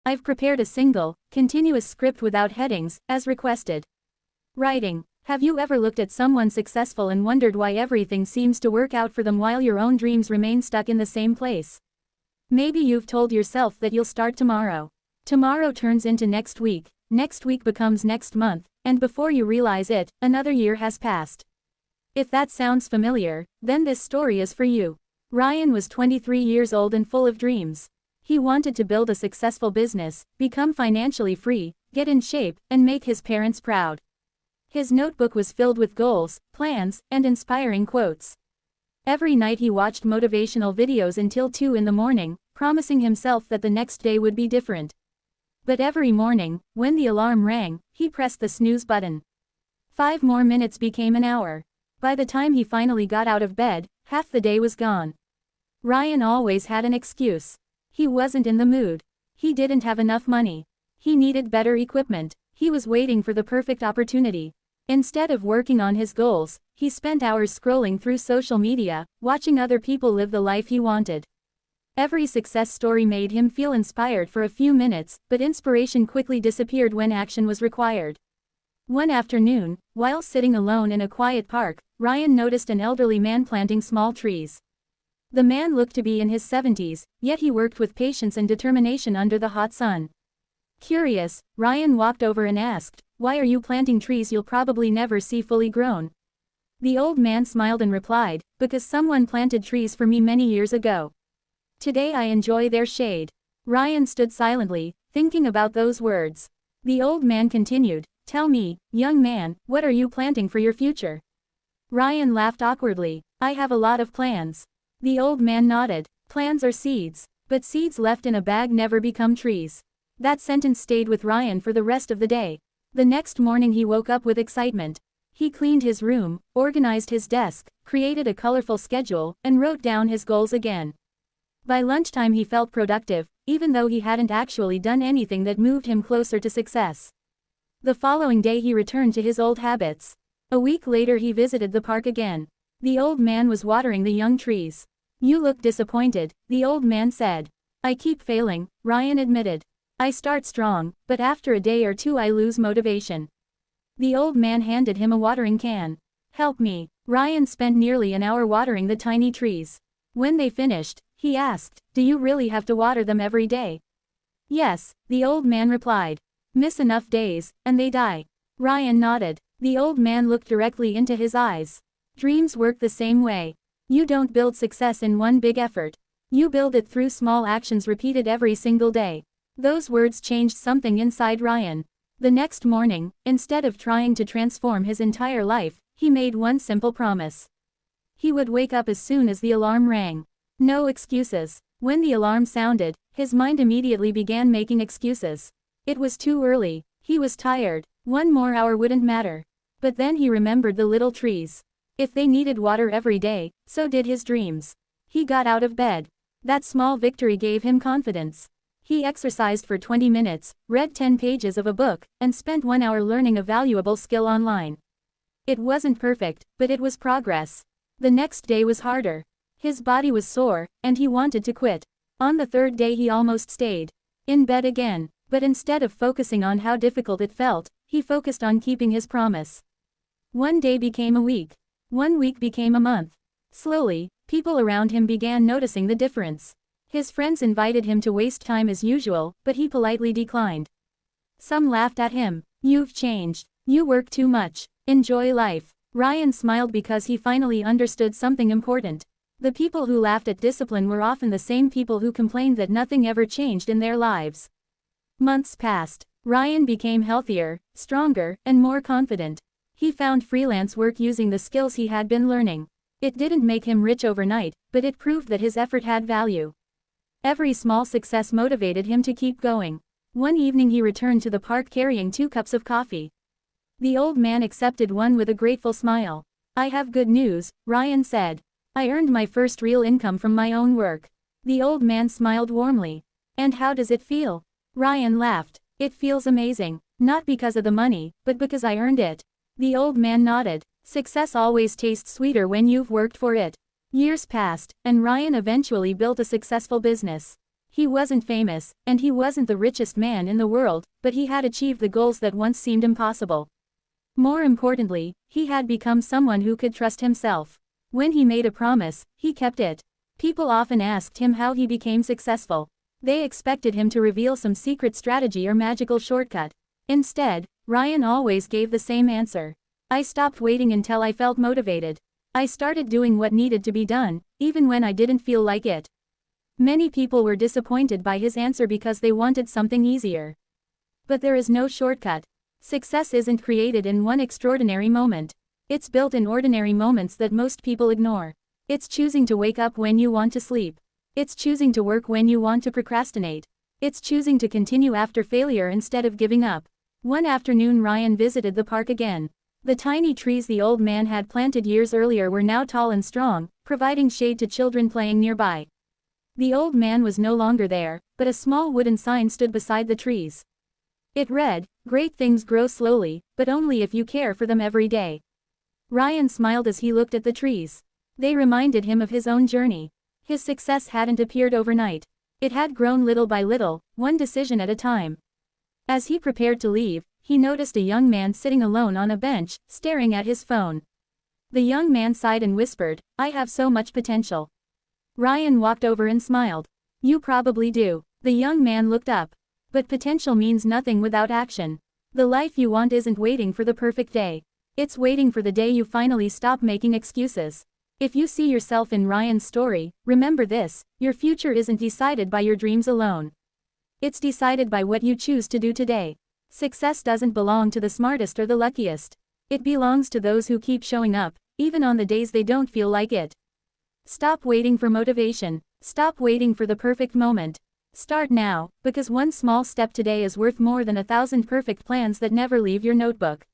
I've prepared a single, continuous script without headings, as requested. Writing. Have you ever looked at someone successful and wondered why everything seems to work out for them while your own dreams remain stuck in the same place? Maybe you've told yourself that you'll start tomorrow. Tomorrow turns into next week becomes next month, and before you realize it, another year has passed. If that sounds familiar, then this story is for you. Ryan was 23 years old and full of dreams. He wanted to build a successful business, become financially free, get in shape, and make his parents proud. His notebook was filled with goals, plans, and inspiring quotes. Every night he watched motivational videos until 2 in the morning, promising himself that the next day would be different. But every morning, when the alarm rang, he pressed the snooze button. 5 more minutes became an hour. By the time he finally got out of bed, half the day was gone. Ryan always had an excuse. He wasn't in the mood. He didn't have enough money. He needed better equipment. He was waiting for the perfect opportunity. Instead of working on his goals, he spent hours scrolling through social media, watching other people live the life he wanted. Every success story made him feel inspired for a few minutes, but inspiration quickly disappeared when action was required. One afternoon, while sitting alone in a quiet park, Ryan noticed an elderly man planting small trees. The man looked to be in his 70s, yet he worked with patience and determination under the hot sun. Curious, Ryan walked over and asked, "Why are you planting trees you'll probably never see fully grown?" The old man smiled and replied, "Because someone planted trees for me many years ago. Today I enjoy their shade." Ryan stood silently, thinking about those words. The old man continued, "Tell me, young man, what are you planting for your future?" Ryan laughed awkwardly. "I have a lot of plans." The old man nodded. "Plans are seeds, but seeds left in a bag never become trees." That sentence stayed with Ryan for the rest of the day. The next morning he woke up with excitement. He cleaned his room, organized his desk, created a colorful schedule, and wrote down his goals again. By lunchtime he felt productive, even though he hadn't actually done anything that moved him closer to success. The following day he returned to his old habits. A week later he visited the park again. The old man was watering the young trees. "You look disappointed," the old man said. "I keep failing," Ryan admitted. "I start strong, but after a day or two I lose motivation." The old man handed him a watering can. "Help me." Ryan spent nearly an hour watering the tiny trees. When they finished, he asked, "Do you really have to water them every day?" "Yes," the old man replied. "Miss enough days, and they die." Ryan nodded. The old man looked directly into his eyes. "Dreams work the same way. You don't build success in one big effort. You build it through small actions repeated every single day." Those words changed something inside Ryan. The next morning, instead of trying to transform his entire life, he made one simple promise. He would wake up as soon as the alarm rang. No excuses. When the alarm sounded, his mind immediately began making excuses. It was too early. He was tired. 1 more hour wouldn't matter. But then he remembered the little trees. If they needed water every day, so did his dreams. He got out of bed. That small victory gave him confidence. He exercised for 20 minutes, read 10 pages of a book, and spent 1 hour learning a valuable skill online. It wasn't perfect, but it was progress. The next day was harder. His body was sore, and he wanted to quit. On the 3rd day he almost stayed in bed again, but instead of focusing on how difficult it felt, he focused on keeping his promise. 1 day became a week. 1 week became a month. Slowly, people around him began noticing the difference. His friends invited him to waste time as usual, but he politely declined. Some laughed at him. "You've changed. You work too much. Enjoy life." Ryan smiled because he finally understood something important. The people who laughed at discipline were often the same people who complained that nothing ever changed in their lives. Months passed. Ryan became healthier, stronger, and more confident. He found freelance work using the skills he had been learning. It didn't make him rich overnight, but it proved that his effort had value. Every small success motivated him to keep going. One evening he returned to the park carrying 2 cups of coffee. The old man accepted one with a grateful smile. "I have good news," Ryan said. "I earned my first real income from my own work." The old man smiled warmly. "And how does it feel?" Ryan laughed. "It feels amazing, not because of the money, but because I earned it." The old man nodded. Success always tastes sweeter when you've worked for it. Years passed, and Ryan eventually built a successful business. He wasn't famous, and he wasn't the richest man in the world, but he had achieved the goals that once seemed impossible. More importantly, he had become someone who could trust himself. When he made a promise, he kept it. People often asked him how he became successful. They expected him to reveal some secret strategy or magical shortcut. Instead, Ryan always gave the same answer. I stopped waiting until I felt motivated. I started doing what needed to be done, even when I didn't feel like it. Many people were disappointed by his answer because they wanted something easier. But there is no shortcut. Success isn't created in one extraordinary moment. It's built in ordinary moments that most people ignore. It's choosing to wake up when you want to sleep. It's choosing to work when you want to procrastinate. It's choosing to continue after failure instead of giving up. One afternoon Ryan visited the park again. The tiny trees the old man had planted years earlier were now tall and strong, providing shade to children playing nearby. The old man was no longer there, but a small wooden sign stood beside the trees. It read, "Great things grow slowly, but only if you care for them every day." Ryan smiled as he looked at the trees. They reminded him of his own journey. His success hadn't appeared overnight. It had grown little by little, one decision at a time. As he prepared to leave, he noticed a young man sitting alone on a bench, staring at his phone. The young man sighed and whispered, "I have so much potential." Ryan walked over and smiled. "You probably do." The young man looked up. "But potential means nothing without action. The life you want isn't waiting for the perfect day. It's waiting for the day you finally stop making excuses." If you see yourself in Ryan's story, remember this: your future isn't decided by your dreams alone. It's decided by what you choose to do today. Success doesn't belong to the smartest or the luckiest. It belongs to those who keep showing up, even on the days they don't feel like it. Stop waiting for motivation. Stop waiting for the perfect moment. Start now, because one small step today is worth more than 1,000 perfect plans that never leave your notebook.